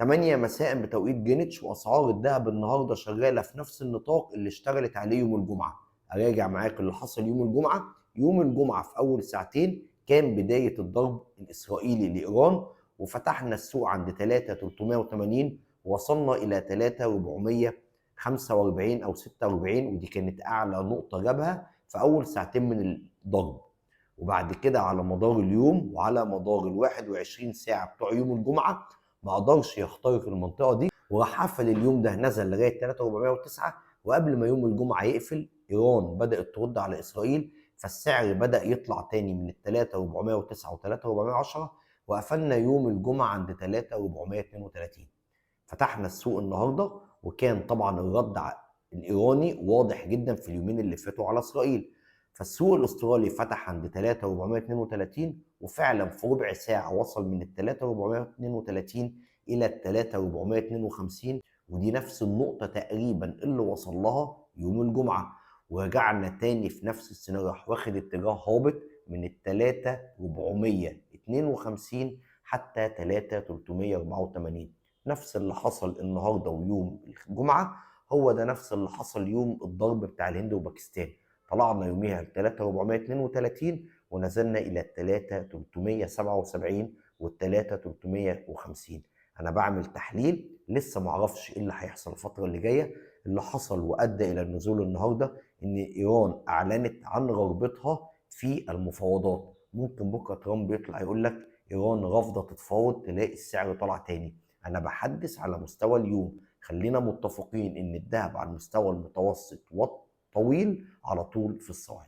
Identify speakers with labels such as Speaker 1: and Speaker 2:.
Speaker 1: 8 مساء بتوقيت جرينتش، واسعار الذهب النهارده شغاله في نفس النطاق اللي اشتغلت عليه يوم الجمعه. اراجع معاك اللي حصل يوم الجمعه. يوم الجمعه في اول ساعتين كان بدايه الضرب الاسرائيلي لايران، وفتحنا السوق عند 3,380 ووصلنا الى 3,445 او 46، ودي كانت اعلى نقطه جابها في اول ساعتين من الضرب. وبعد كده على مدار اليوم وعلى مدار ال 21 ساعه بتوع يوم الجمعه ما قدرش يخترق المنطقه دي، وراح قفل اليوم ده، نزل لغايه 3,409. وقبل ما يوم الجمعه يقفل ايران بدات ترد على اسرائيل، فالسعر بدا يطلع تاني من ال 3,409 و 3,410، وقفلنا يوم الجمعه عند 3,432. فتحنا السوق النهارده، وكان طبعا الرد الايراني واضح جدا في اليومين اللي فاتوا على اسرائيل. فالسوق الاسترالي فتح عند 3,432، وفعلا في ربع ساعه وصل من ال 3,432 الى ال 3,452، ودي نفس النقطه تقريبا اللي وصل لها يوم الجمعه. ورجعنا تاني في نفس السيناريو، راح واخد اتجاه هابط من ال 3,452 حتى 3,384. نفس اللي حصل النهارده ويوم الجمعه هو ده نفس اللي حصل يوم الضرب بتاع الهند وباكستان. طلعنا يوميها ل 3,432 ونزلنا الى 3,377 وال 3,350. انا بعمل تحليل، لسه معرفش ايه اللي هيحصل الفتره اللي جايه. اللي حصل وادى الى النزول النهارده ان ايران اعلنت عن رغبتها في المفاوضات. ممكن بكره ترامب يطلع يقول لك ايران رافضه تتفاوض، تلاقي السعر طلع تاني. انا بحدث على مستوى اليوم. خلينا متفقين ان الذهب على المستوى المتوسط والطويل على طول في الصاعد.